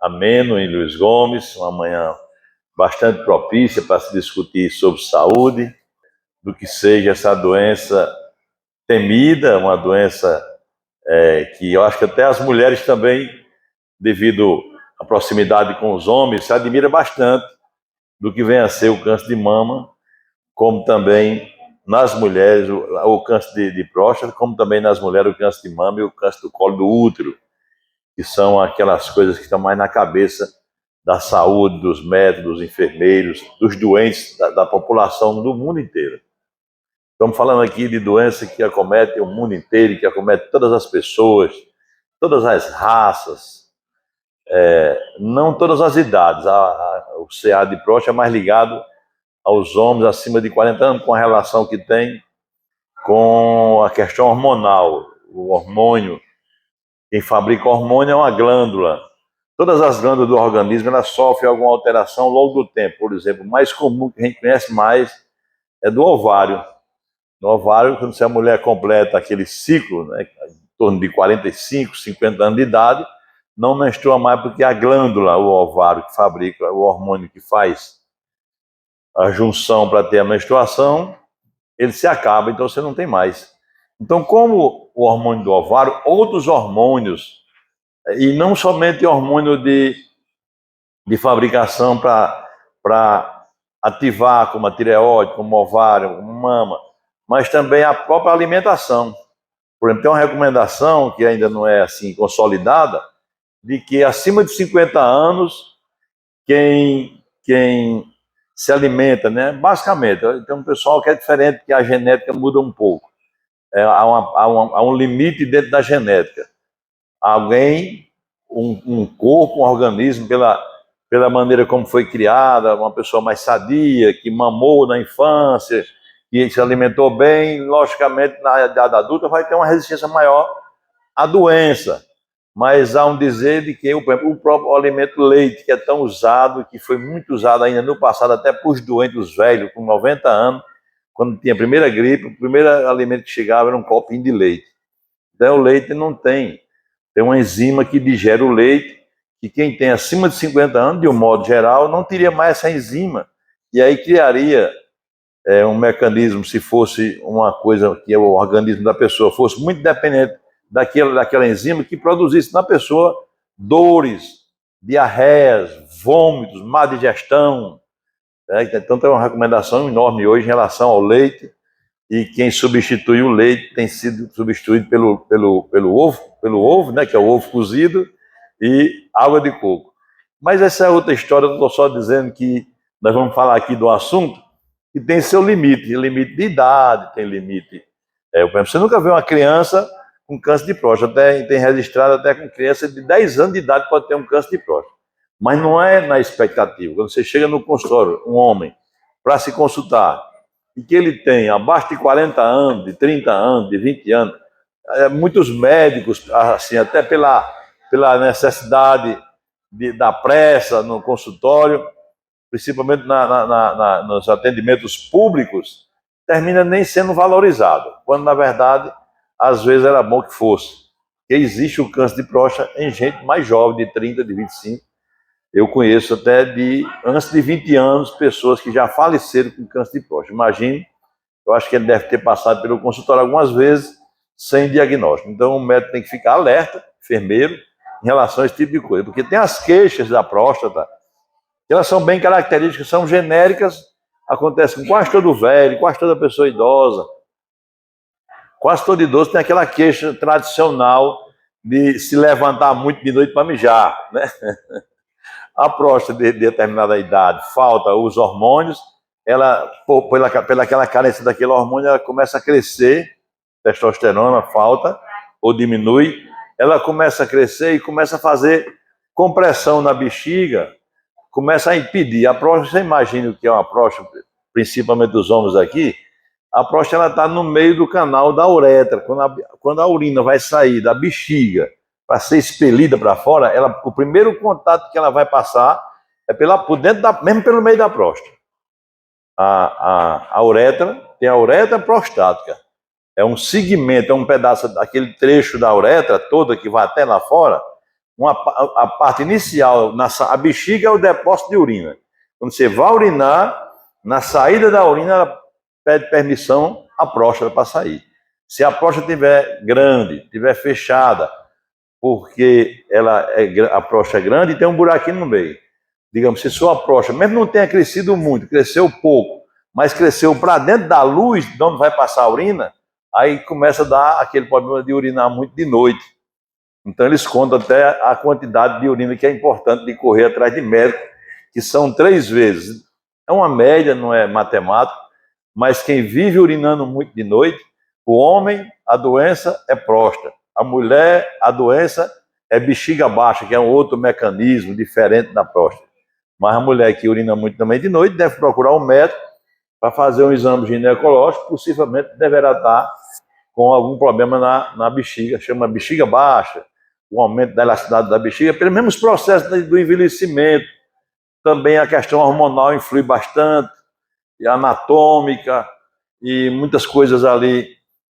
ameno em Luiz Gomes, uma manhã bastante propícia para se discutir sobre saúde, do que seja essa doença temida, uma doença que eu acho que até as mulheres também, devido à proximidade com os homens, se admira bastante do que vem a ser o câncer de mama, como também nas mulheres o câncer de próstata, como também nas mulheres o câncer de mama e o câncer do colo do útero, que são aquelas coisas que estão mais na cabeça da saúde, dos médicos, dos enfermeiros, dos doentes, da população do mundo inteiro. Estamos falando aqui de doença que acomete o mundo inteiro, que acomete todas as pessoas, todas as raças, não todas as idades. O CA de próstata é mais ligado aos homens acima de 40 anos, com a relação que tem com a questão hormonal. O hormônio, quem fabrica hormônio é uma glândula. Todas as glândulas do organismo elas sofrem alguma alteração ao longo do tempo. Por exemplo, o mais comum que a gente conhece mais é do ovário. No ovário, quando a mulher completa aquele ciclo, né, em torno de 45, 50 anos de idade, não menstrua mais porque a glândula, o ovário que fabrica o hormônio que faz a junção para ter a menstruação, ele se acaba, então você não tem mais. Então, como o hormônio do ovário, outros hormônios, e não somente hormônio de fabricação para ativar, como a tireoide, como o ovário, como mama, mas também a própria alimentação. Por exemplo, tem uma recomendação que ainda não é assim consolidada, de que acima de 50 anos, quem se alimenta, né? Basicamente, tem um pessoal que é diferente, que a genética muda um pouco. Há um limite dentro da genética. Alguém, um corpo, um organismo, pela maneira como foi criada, uma pessoa mais sadia, que mamou na infância, que se alimentou bem, logicamente, na idade adulta, vai ter uma resistência maior à doença. Mas há um dizer de que o próprio alimento leite, que é tão usado, que foi muito usado ainda no passado, até para os doentes, os velhos, com 90 anos, quando tinha a primeira gripe, o primeiro alimento que chegava era um copinho de leite. Então o leite não tem uma enzima que digere o leite, que quem tem acima de 50 anos, de um modo geral, não teria mais essa enzima. E aí criaria um mecanismo, se fosse uma coisa que o organismo da pessoa fosse muito dependente daquela enzima, que produzisse na pessoa dores, diarreias, vômitos, má digestão. Então tem uma recomendação enorme hoje em relação ao leite, e quem substitui o leite tem sido substituído pelo ovo, né, que é o ovo cozido, e água de coco. Mas essa é outra história, eu estou só dizendo que nós vamos falar aqui do assunto que tem seu limite de idade, tem limite. Você nunca vê uma criança com câncer de próstata, tem registrado até com criança de 10 anos de idade pode ter um câncer de próstata. Mas não é na expectativa. Quando você chega no consultório, um homem, para se consultar, e que ele tem abaixo de 40 anos, de 30 anos, de 20 anos, muitos médicos, assim, até pela necessidade da pressa no consultório, principalmente nos atendimentos públicos, termina nem sendo valorizado, quando na verdade, às vezes era bom que fosse. Porque existe o câncer de próstata em gente mais jovem, de 30, de 25. Eu conheço até antes de 20 anos, pessoas que já faleceram com câncer de próstata. Imagine, eu acho que ele deve ter passado pelo consultório algumas vezes sem diagnóstico. Então o médico tem que ficar alerta, enfermeiro, em relação a esse tipo de coisa. Porque tem as queixas da próstata, que elas são bem características, são genéricas, acontece com quase todo velho, quase toda pessoa idosa. Quase todo idoso tem aquela queixa tradicional de se levantar muito de noite para mijar, né? A próstata de determinada idade falta os hormônios, ela, pela aquela carência daquele hormônio, ela começa a crescer, testosterona falta ou diminui, ela começa a crescer e começa a fazer compressão na bexiga, começa a impedir. A próstata, você imagina o que é uma próstata, principalmente dos homens aqui, a próstata está no meio do canal da uretra. Quando a urina vai sair da bexiga para ser expelida para fora, o primeiro contato que ela vai passar é por dentro mesmo pelo meio da próstata. A uretra tem a uretra prostática. É um segmento, é um pedaço, aquele trecho da uretra toda que vai até lá fora, a parte inicial, a bexiga é o depósito de urina. Quando você vai urinar, na saída da urina, ela pede permissão à próstata para sair. Se a próstata estiver grande, estiver fechada, porque a próstata é grande e tem um buraquinho no meio. Digamos, se sua próstata, mesmo não tenha crescido muito, cresceu pouco, mas cresceu para dentro da luz, de onde vai passar a urina, aí começa a dar aquele problema de urinar muito de noite. Então eles contam até a quantidade de urina que é importante de correr atrás de médico, que são 3 vezes. É uma média, não é matemática, mas quem vive urinando muito de noite, o homem, a doença é próstata. A mulher, a doença é bexiga baixa, que é um outro mecanismo diferente da próstata. Mas a mulher que urina muito também de noite deve procurar um médico para fazer um exame ginecológico, possivelmente deverá estar com algum problema na bexiga, chama bexiga baixa, o aumento da elasticidade da bexiga, pelos mesmos processos do envelhecimento. Também a questão hormonal influi bastante, e anatômica, e muitas coisas ali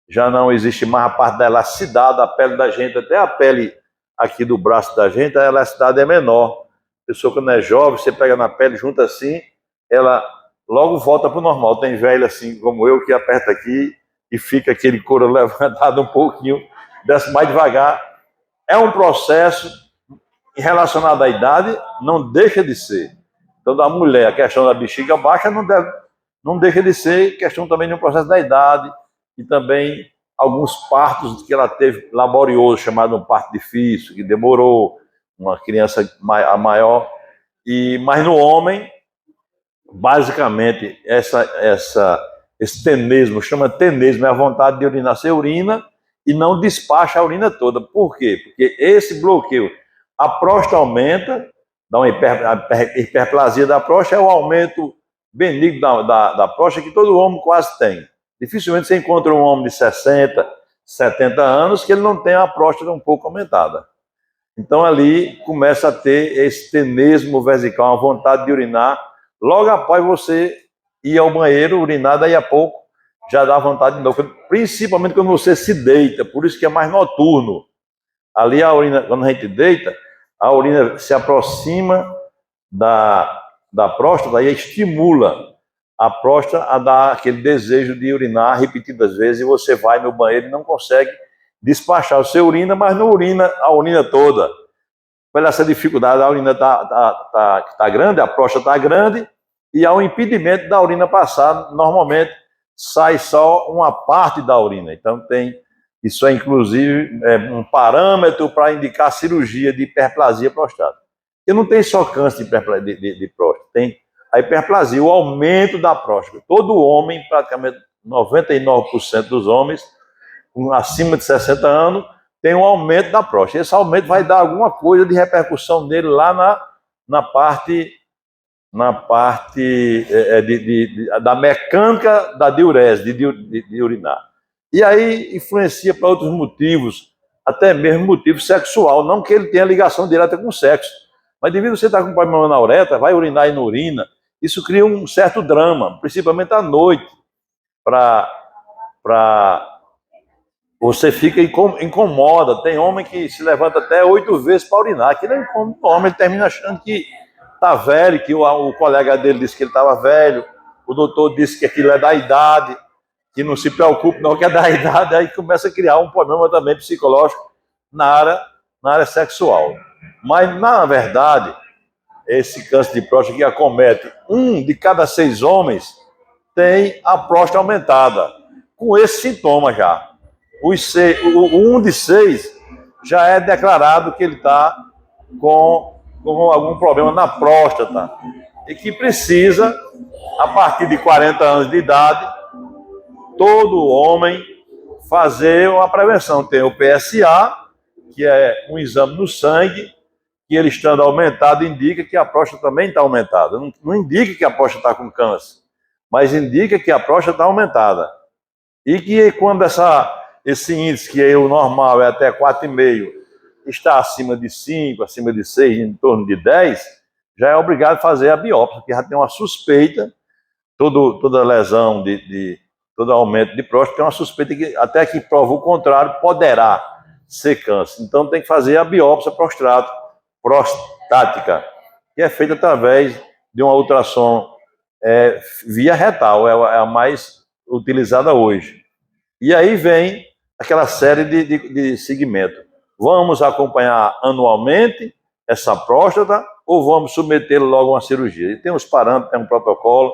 já não existe mais a parte da elasticidade da pele da gente, até a pele aqui do braço da gente, a elasticidade é menor. A pessoa quando é jovem, você pega na pele, junta assim, ela logo volta para o normal. Tem velho assim como eu, que aperta aqui e fica aquele couro levantado um pouquinho, desce mais devagar. É um processo relacionado à idade, não deixa de ser. Então, da mulher, a questão da bexiga baixa não deixa de ser questão também de um processo da idade e também alguns partos que ela teve laborioso, chamado um parto difícil, que demorou, uma criança maior. Mas no homem, basicamente, esse tenesmo, chama tenesmo, é a vontade de urinar. Você urina e não despacha a urina toda. Por quê? Porque esse bloqueio, a próstata aumenta, dá uma hiperplasia da próstata, é o aumento benigno da próstata que todo homem quase tem. Dificilmente você encontra um homem de 60, 70 anos que ele não tem a próstata um pouco aumentada. Então ali começa a ter esse tenesmo vesical, uma vontade de urinar. Logo após você ir ao banheiro, urinar, daí a pouco já dá vontade de novo. Principalmente quando você se deita, por isso que é mais noturno. Ali a urina, quando a gente deita, a urina se aproxima da próstata e estimula a próstata a dar aquele desejo de urinar repetidas vezes, e você vai no banheiro e não consegue despachar. Você urina, mas não urina a urina toda. Pela essa dificuldade, a urina tá grande, a próstata está grande, e há um impedimento da urina passar. Normalmente sai só uma parte da urina. Então isso é inclusive um parâmetro para indicar cirurgia de hiperplasia prostática. E não tem só câncer de próstata, tem a hiperplasia, o aumento da próstata. Todo homem, praticamente 99% dos homens, acima de 60 anos, tem um aumento da próstata. Esse aumento vai dar alguma coisa de repercussão nele lá na parte da mecânica da diurese, de urinar. E aí influencia para outros motivos, até mesmo motivo sexual, não que ele tenha ligação direta com o sexo, mas devido a você estar com problema na uretra, vai urinar e não urina, isso cria um certo drama, principalmente à noite, você fica incomoda. Tem homem que se levanta até 8 vezes para urinar. Aquilo é incômodo. O homem termina achando que está velho, que o colega dele disse que ele estava velho, o doutor disse que aquilo é da idade, que não se preocupe não, que é da idade. Aí começa a criar um problema também psicológico na área sexual. Mas, na verdade, esse câncer de próstata que acomete 1 de cada 6 homens tem a próstata aumentada, com esse sintoma já. O 1 de 6 já é declarado que ele está com algum problema na próstata e que precisa, a partir de 40 anos de idade, todo homem fazer uma prevenção. Tem o PSA, que é um exame no sangue, que ele estando aumentado indica que a próstata também está aumentada. Não indica que a próstata está com câncer, mas indica que a próstata está aumentada. E que quando esse índice, que é o normal, é até 4,5, está acima de 5, acima de 6, em torno de 10, já é obrigado a fazer a biópsia, porque já tem uma suspeita. Toda lesão, todo aumento de próstata tem uma suspeita que, até que prova o contrário, poderá ser câncer. Então tem que fazer a biópsia prostática, que é feita através de uma ultrassom via retal, é a mais utilizada hoje. E aí vem aquela série de segmentos. Vamos acompanhar anualmente essa próstata ou vamos submeter logo a uma cirurgia? E tem os parâmetros, tem um protocolo,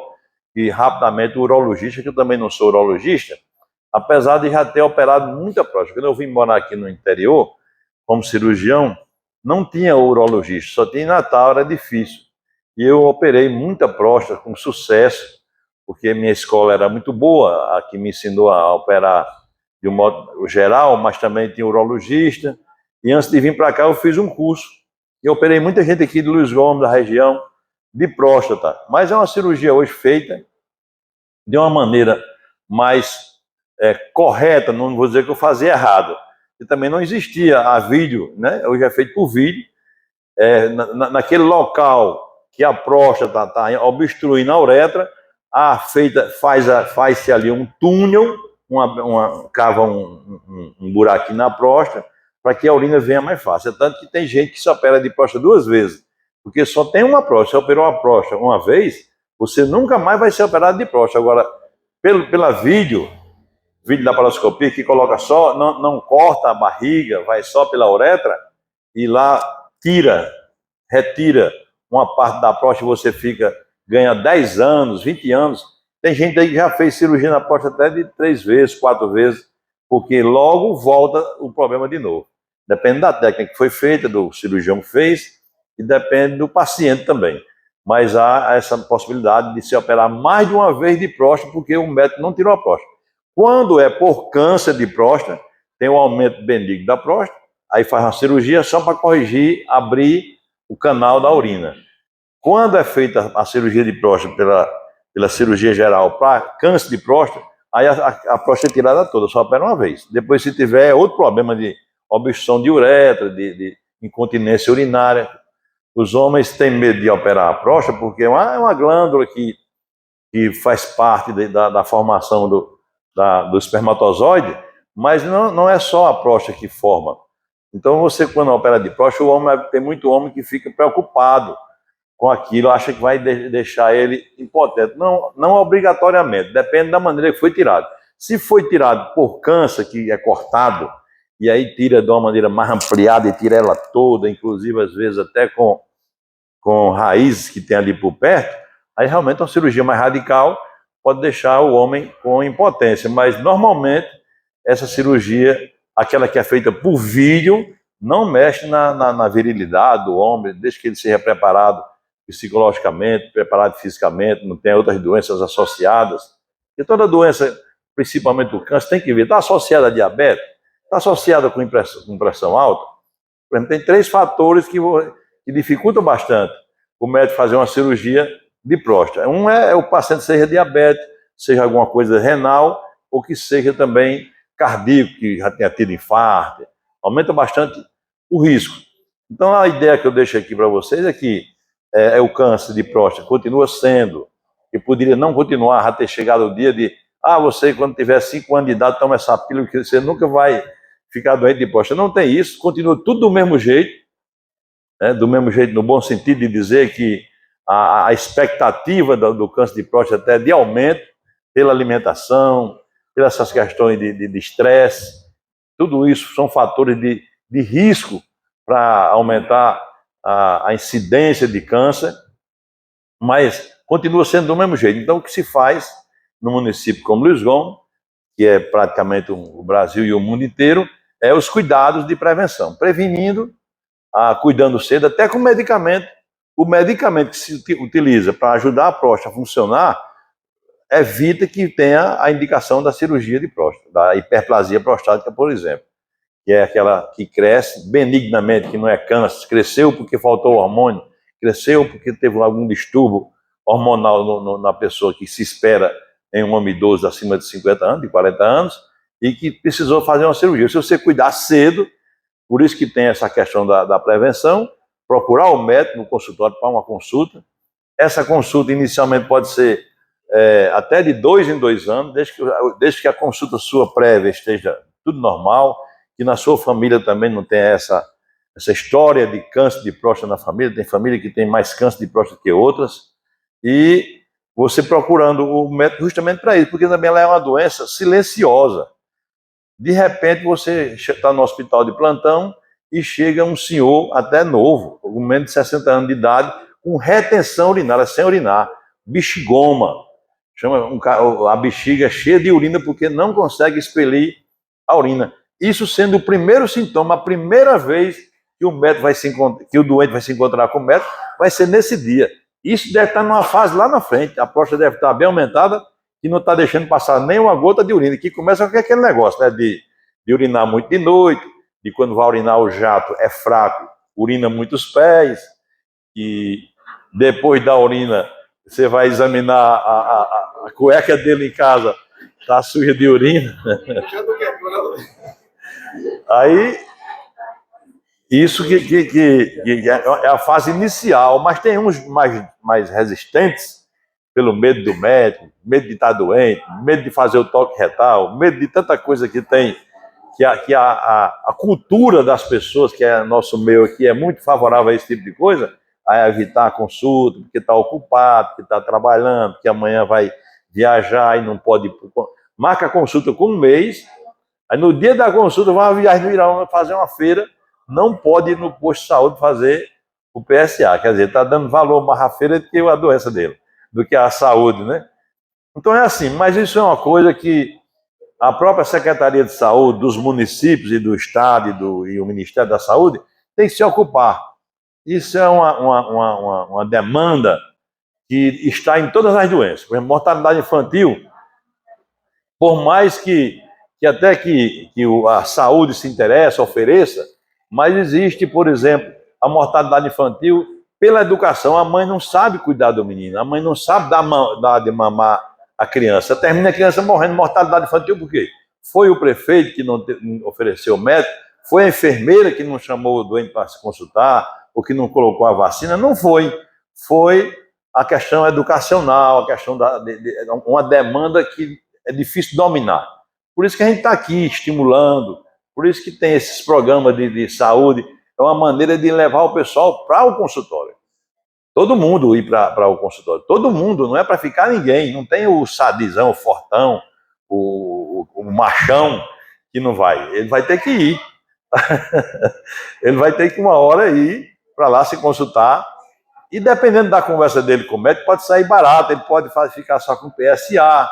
e rapidamente o urologista, que eu também não sou urologista, apesar de já ter operado muita próstata. Quando eu vim morar aqui no interior, como cirurgião, não tinha urologista, só tinha em Natal, era difícil. E eu operei muita próstata com sucesso, porque minha escola era muito boa, a que me ensinou a operar de um modo geral, mas também tinha urologista. E antes de vir para cá, eu fiz um curso. E operei muita gente aqui de Luiz Gomes, da região, de próstata. Mas é uma cirurgia hoje feita de uma maneira mais correta, não vou dizer que eu fazia errado. E também não existia a vídeo, né? Hoje é feito por vídeo. Naquele local que a próstata está obstruindo a uretra, faz-se ali um túnel, cava um buraquinho na próstata, para que a urina venha mais fácil. É tanto que tem gente que se opera de próstata 2 vezes, porque só tem uma próstata. Se operou a próstata uma vez, você nunca mais vai ser operado de próstata. Agora, pela vídeo da laparoscopia, que coloca só, não corta a barriga, vai só pela uretra, e lá retira uma parte da próstata, você ganha 10 anos, 20 anos. Tem gente aí que já fez cirurgia na próstata até de 3 vezes, 4 vezes, porque logo volta o problema de novo. Depende da técnica que foi feita, do cirurgião que fez, e depende do paciente também. Mas há essa possibilidade de se operar mais de uma vez de próstata, porque o médico não tirou a próstata. Quando é por câncer de próstata, tem um aumento benigno da próstata, aí faz uma cirurgia só para corrigir, abrir o canal da urina. Quando é feita a cirurgia de próstata pela cirurgia geral para câncer de próstata, aí a próstata é tirada toda, só opera uma vez. Depois, se tiver outro problema de obstrução de uretra, de incontinência urinária, os homens têm medo de operar a próstata porque é uma glândula que faz parte da formação do espermatozoide, mas não é só a próstata que forma. Então, você, quando opera de próstata, tem muito homem que fica preocupado com aquilo, acha que vai deixar ele impotente. Não obrigatoriamente, depende da maneira que foi tirado. Se foi tirado por câncer, que é cortado, e aí tira de uma maneira mais ampliada e tira ela toda, inclusive às vezes até com raízes que tem ali por perto, aí realmente uma cirurgia mais radical pode deixar o homem com impotência. Mas normalmente essa cirurgia, aquela que é feita por vídeo, não mexe na virilidade do homem, desde que ele seja preparado psicologicamente, preparado fisicamente, não tem outras doenças associadas. E toda doença, principalmente o câncer, tem que ver, está associada a diabetes, está associada com pressão alta. Por exemplo, tem 3 fatores que dificultam bastante o médico fazer uma cirurgia de próstata. Um é o paciente seja diabético, seja alguma coisa renal, ou que seja também cardíaco, que já tenha tido infarto. Aumenta bastante o risco. Então, a ideia que eu deixo aqui para vocês é que o câncer de próstata continua sendo, e poderia não continuar, até chegar o dia de você, quando tiver 5 anos de idade, toma essa pílula, que você nunca vai ficar doente de próstata. Não tem isso, continua tudo do mesmo jeito, do mesmo jeito, no bom sentido de dizer que a expectativa do câncer de próstata é de aumento pela alimentação, pelas essas questões de estresse. Tudo isso são fatores de risco para aumentar a incidência de câncer, mas continua sendo do mesmo jeito. Então, o que se faz no município como Luiz Gomes, que é praticamente o Brasil e o mundo inteiro, é os cuidados de prevenção, prevenindo, cuidando cedo, até com medicamento. O medicamento que se utiliza para ajudar a próstata a funcionar evita que tenha a indicação da cirurgia de próstata, da hiperplasia prostática, por exemplo, que é aquela que cresce benignamente, que não é câncer, cresceu porque faltou hormônio, cresceu porque teve algum distúrbio hormonal na pessoa, que se espera em um homem idoso acima de 50 anos, de 40 anos, e que precisou fazer uma cirurgia. Se você cuidar cedo, por isso que tem essa questão da prevenção, procurar o médico no consultório para uma consulta. Essa consulta inicialmente pode ser até de 2 em 2 anos, desde que a consulta sua prévia esteja tudo normal, que na sua família também não tem essa história de câncer de próstata na família. Tem família que tem mais câncer de próstata que outras. E você procurando o médico justamente para isso, porque também ela é uma doença silenciosa. De repente você está no hospital de plantão e chega um senhor até novo, com menos de 60 anos de idade, com retenção urinária, sem urinar, bexigoma. A bexiga cheia de urina porque não consegue expelir a urina. Isso sendo o primeiro sintoma, a primeira vez que o doente vai se encontrar com o médico, vai ser nesse dia. Isso deve estar numa fase lá na frente, a próstata deve estar bem aumentada e não está deixando passar nem uma gota de urina, que começa com aquele negócio, né, de urinar muito de noite, de quando vai urinar o jato é fraco, urina muito os pés, e depois da urina você vai examinar a cueca dele em casa, está suja de urina. Aí, isso que é a fase inicial, mas tem uns mais resistentes, pelo medo do médico, medo de estar doente, medo de fazer o toque retal, medo de tanta coisa que tem, que a cultura das pessoas, que é nosso meio aqui, é muito favorável a esse tipo de coisa, a evitar a consulta, porque está ocupado, porque está trabalhando, porque amanhã vai viajar e não pode ir. Marca a consulta com um mês, aí no dia da consulta vai uma viagem no Irã, fazer uma feira, não pode ir no posto de saúde fazer o PSA, quer dizer, está dando valor mais à feira do que a doença dele, do que a saúde, né? Então é assim, mas isso é uma coisa que a própria Secretaria de Saúde dos municípios e do Estado e o Ministério da Saúde tem que se ocupar. Isso é uma demanda que está em todas as doenças. Por exemplo, mortalidade infantil, por mais que até que a saúde se interesse, ofereça, mas existe, por exemplo, a mortalidade infantil pela educação. A mãe não sabe cuidar do menino, a mãe não sabe dar de mamar a criança. Termina a criança morrendo. Mortalidade infantil por quê? Foi o prefeito que não ofereceu o médico, foi a enfermeira que não chamou o doente para se consultar, ou que não colocou a vacina. Não foi. Foi a questão educacional, a questão uma demanda que é difícil dominar. Por isso que a gente está aqui estimulando, por isso que tem esses programas de saúde. É uma maneira de levar o pessoal para o consultório. Todo mundo ir para o consultório. Todo mundo, não é para ficar ninguém. Não tem o sadizão, o fortão, o machão que não vai. Ele vai ter que ir. Ele vai ter que uma hora ir para lá se consultar. E dependendo da conversa dele com o médico, pode sair barato. Ele pode ficar só com PSA,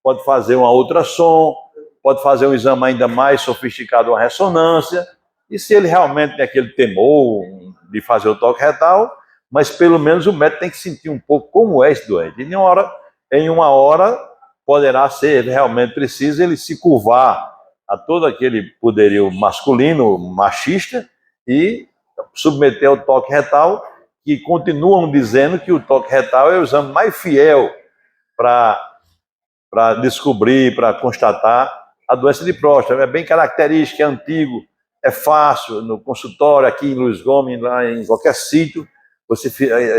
pode fazer uma ultrassom, pode fazer um exame ainda mais sofisticado, uma ressonância. E se ele realmente tem aquele temor de fazer o toque retal, mas pelo menos o médico tem que sentir um pouco como é esse doente. E em uma hora poderá ser realmente preciso ele se curvar a todo aquele poderio masculino, machista, e submeter ao toque retal, que continuam dizendo que o toque retal é o exame mais fiel para descobrir, para constatar a doença de próstata. É bem característico, é antigo, é fácil, no consultório, aqui em Luiz Gomes, lá em qualquer sítio, você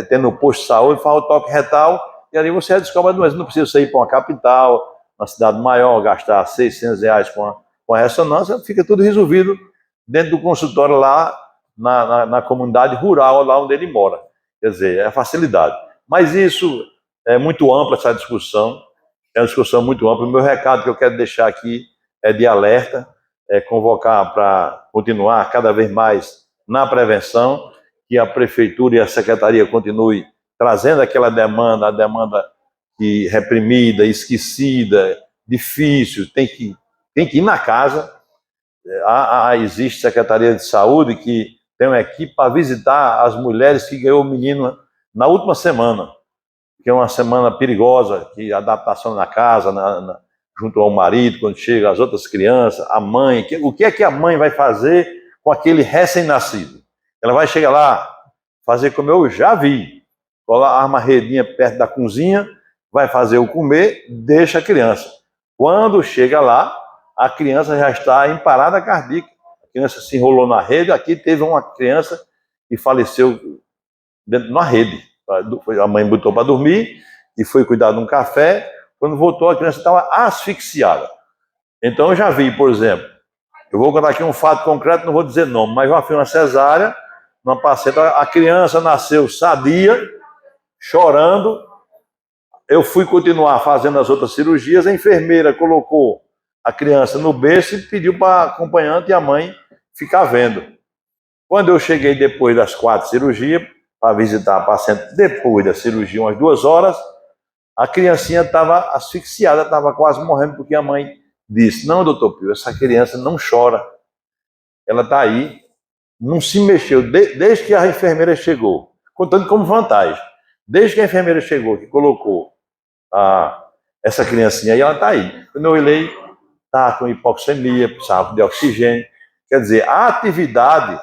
tendo no posto de saúde, faz o toque retal, e ali você descobre a doença. Não precisa sair para uma capital, uma cidade maior, gastar R$600 com a ressonância, fica tudo resolvido dentro do consultório lá na comunidade rural, lá onde ele mora. Quer dizer, é facilidade. Mas isso é muito ampla, essa discussão, é uma discussão muito ampla. O meu recado que eu quero deixar aqui é de alerta, é convocar para continuar cada vez mais na prevenção, que a Prefeitura e a Secretaria continuem trazendo aquela demanda, a demanda que reprimida, esquecida, difícil, tem que ir na casa. Existe Secretaria de Saúde que tem uma equipe para visitar as mulheres que ganhou o menino na última semana, que é uma semana perigosa, que adaptação na casa, junto ao marido, quando chega as outras crianças, a mãe. O que é que a mãe vai fazer com aquele recém-nascido? Ela vai chegar lá, fazer como eu já vi, arma a redinha perto da cozinha, vai fazer o comer, deixa a criança. Quando chega lá, a criança já está em parada cardíaca. A criança se enrolou na rede. Aqui teve uma criança que faleceu dentro de uma rede. A mãe botou para dormir e foi cuidar de um café. Quando voltou, a criança estava asfixiada. Então eu já vi, por exemplo, Eu vou contar aqui um fato concreto, não vou dizer nome, mas eu fiz uma cesárea, numa paciente, a criança nasceu sadia, chorando. Eu fui continuar fazendo as outras cirurgias, a enfermeira colocou a criança no berço e pediu para a acompanhante e a mãe ficar vendo. Quando eu cheguei depois das 4 cirurgias, para visitar a paciente depois da cirurgia, umas 2 horas, a criancinha estava asfixiada, estava quase morrendo, porque a mãe disse: não, doutor Pio, essa criança não chora, ela está aí, não se mexeu, desde que a enfermeira chegou, contando como vantagem, desde que a enfermeira chegou, que colocou essa criancinha aí, ela está aí. Quando eu olhei, está com hipoxemia, precisava de oxigênio. Quer dizer, a atividade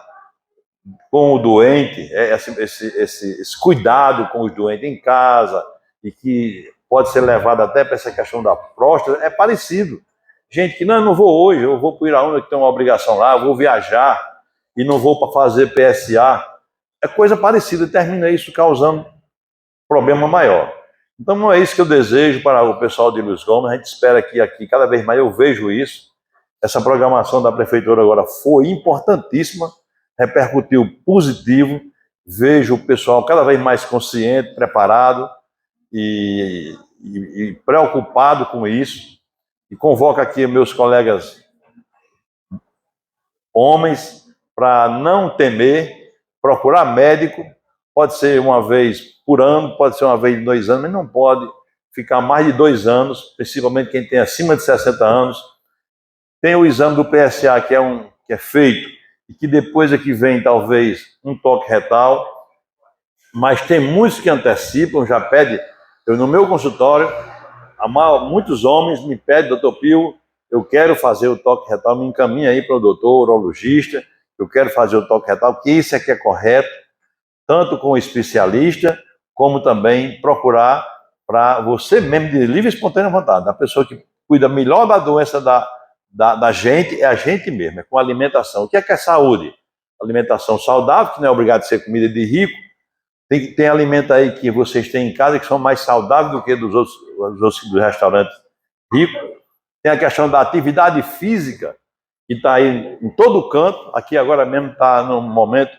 com o doente, esse cuidado com os doentes em casa, e que pode ser levado até para essa questão da próstata, é parecido. Gente que, não, eu não vou hoje, eu vou para o Iraúna, que tem uma obrigação lá, eu vou viajar e não vou para fazer PSA. É coisa parecida, termina isso causando problema maior. Então não é isso que eu desejo para o pessoal de Luiz Gomes. A gente espera que aqui, cada vez mais eu vejo isso. Essa programação da prefeitura agora foi importantíssima, repercutiu positivo. Vejo o pessoal cada vez mais consciente, preparado e preocupado com isso. E convoco aqui meus colegas homens para não temer, procurar médico. Pode ser uma vez por ano, pode ser uma vez em 2 anos, mas não pode ficar mais de 2 anos, principalmente quem tem acima de 60 anos. Tem o exame do PSA, que é feito, e que depois é que vem, talvez, um toque retal, mas tem muitos que antecipam, já pedem. Eu, no meu consultório, muitos homens me pedem: doutor Pio, eu quero fazer o toque retal, me encaminha aí para o doutor urologista, eu quero fazer o toque retal, porque isso é que é correto, tanto com o especialista, como também procurar para você mesmo, de livre e espontânea vontade. A pessoa que cuida melhor da doença da gente é a gente mesmo, é com alimentação. O que é saúde? Alimentação saudável, que não é obrigado a ser comida de rico. Tem alimento aí que vocês têm em casa que são mais saudáveis do que dos outros restaurantes ricos. Tem a questão da atividade física, que está aí em todo canto. Aqui agora mesmo está num momento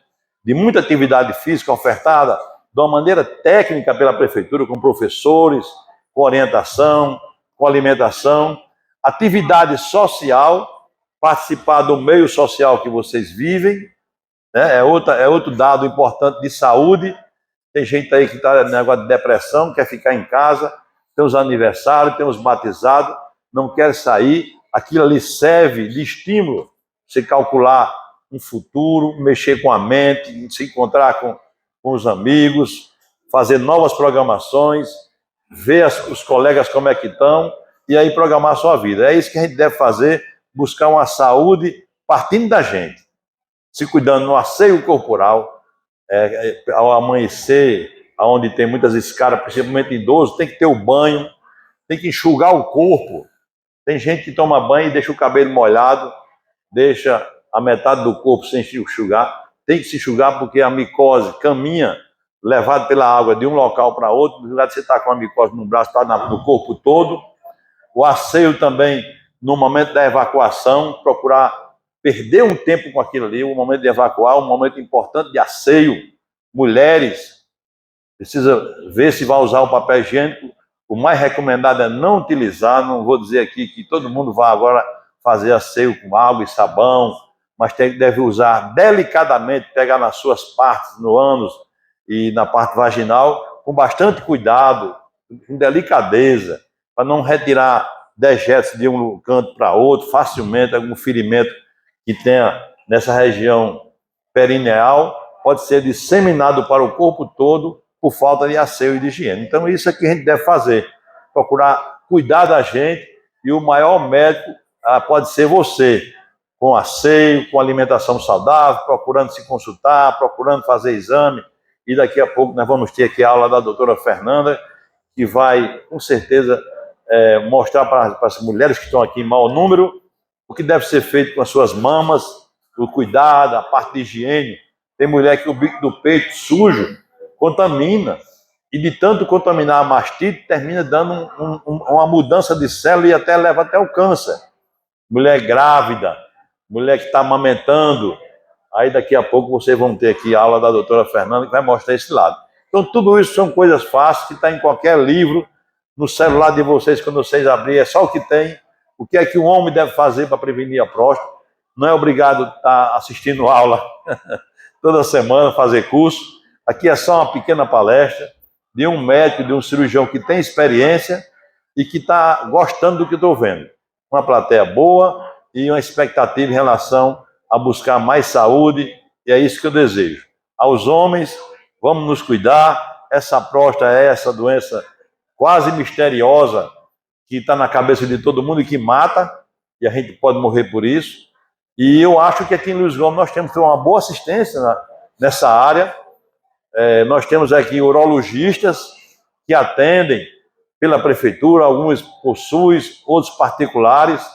de muita atividade física ofertada de uma maneira técnica pela prefeitura, com professores, com orientação, com alimentação. Atividade social, participar do meio social que vocês vivem, né? É outro dado importante de saúde. Tem gente aí que está no negócio de depressão, quer ficar em casa, tem os aniversários, tem os batizados, não quer sair. Aquilo ali serve de estímulo, você calcular um futuro, mexer com a mente, se encontrar com os amigos, fazer novas programações, ver os colegas como é que estão, e aí programar a sua vida. É isso que a gente deve fazer, buscar uma saúde partindo da gente, se cuidando no asseio corporal. Ao amanhecer, onde tem muitas escadas, principalmente idosos, tem que ter o banho, tem que enxugar o corpo. Tem gente que toma banho e deixa o cabelo molhado, deixa a metade do corpo sem se enxugar. Tem que se enxugar porque a micose caminha, levado pela água de um local para outro. No lugar de você estar com a micose no braço, está no corpo todo. O asseio também, no momento da evacuação, procurar perder um tempo com aquilo ali. O momento de evacuar, um momento importante de asseio. Mulheres, precisa ver se vai usar o papel higiênico. O mais recomendado é não utilizar. Não vou dizer aqui que todo mundo vai agora fazer asseio com água e sabão, mas deve usar delicadamente, pegar nas suas partes, no ânus e na parte vaginal, com bastante cuidado, com delicadeza, para não retirar dejetos de um canto para outro facilmente. Algum ferimento que tenha nessa região perineal pode ser disseminado para o corpo todo por falta de asseio e de higiene. Então isso é que a gente deve fazer, procurar cuidar da gente, e o maior médico pode ser você, com asseio, com alimentação saudável, procurando se consultar, procurando fazer exame. E daqui a pouco nós vamos ter aqui a aula da doutora Fernanda, que vai, com certeza, mostrar para as mulheres que estão aqui em mau número o que deve ser feito com as suas mamas, o cuidado, a parte de higiene. Tem mulher que o bico do peito sujo contamina, e de tanto contaminar a mastite, termina dando uma mudança de célula e até leva até o câncer. Mulher grávida, mulher que está amamentando. Aí daqui a pouco vocês vão ter aqui a aula da doutora Fernanda, que vai mostrar esse lado. Então tudo isso são coisas fáceis, que está em qualquer livro, no celular de vocês, quando vocês abrirem, é só o que tem. O que é que um homem deve fazer para prevenir a próstata? Não é obrigado a estar assistindo aula toda semana, fazer curso. Aqui é só uma pequena palestra de um médico, de um cirurgião que tem experiência e que está gostando do que estou vendo. Uma plateia boa e uma expectativa em relação a buscar mais saúde, e é isso que eu desejo. Aos homens, vamos nos cuidar. Essa próstata é essa doença quase misteriosa que está na cabeça de todo mundo e que mata, e a gente pode morrer por isso. E eu acho que aqui em Luiz Gomes nós temos uma boa assistência nessa área. Nós temos aqui urologistas que atendem pela prefeitura, alguns por SUS, outros particulares.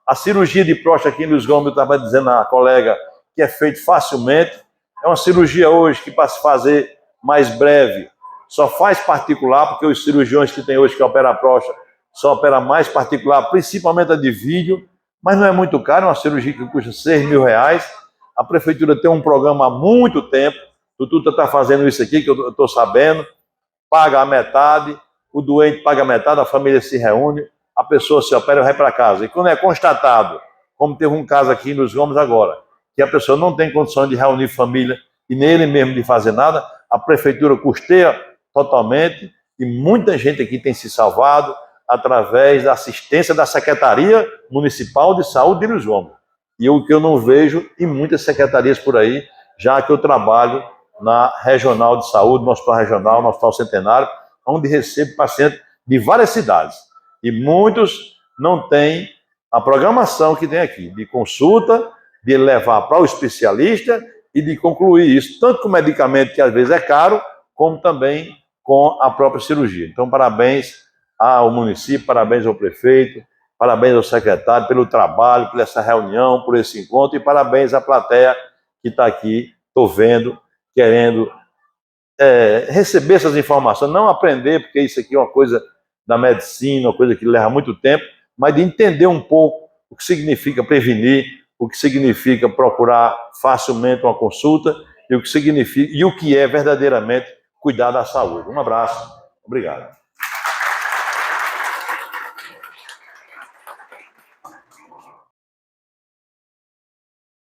A cirurgia de próstata aqui em Luiz Gomes, eu estava dizendo à colega, que é feito facilmente. É uma cirurgia hoje que, para se fazer mais breve, só faz particular, porque os cirurgiões que tem hoje que operam a próstata só operam mais particular, principalmente a de vídeo, mas não é muito caro, é uma cirurgia que custa R$6.000. A prefeitura tem um programa há muito tempo, o Tuta está fazendo isso aqui, que eu estou sabendo, paga a metade, o doente paga a metade, a família se reúne, a pessoa se opera e vai para casa. E quando é constatado, como teve um caso aqui nos Gomes agora, que a pessoa não tem condição de reunir família e nem ele mesmo de fazer nada, a prefeitura custeia totalmente e muita gente aqui tem se salvado através da assistência da Secretaria Municipal de Saúde de Luiz Gomes. E o que eu não vejo em muitas secretarias por aí, já que eu trabalho na Regional de Saúde, no Hospital Regional, no Hospital Centenário, onde recebo pacientes de várias cidades. E muitos não têm a programação que tem aqui, de consulta, de levar para o especialista e de concluir isso, tanto com medicamento, que às vezes é caro, como também com a própria cirurgia. Então, parabéns ao município, parabéns ao prefeito, parabéns ao secretário pelo trabalho, por essa reunião, por esse encontro, e parabéns à plateia que está aqui, estou vendo, querendo receber essas informações, não aprender, porque isso aqui é uma coisa da medicina, uma coisa que leva muito tempo, mas de entender um pouco o que significa prevenir, o que significa procurar facilmente uma consulta e o que significa e o que é verdadeiramente cuidar da saúde. Um abraço, obrigado.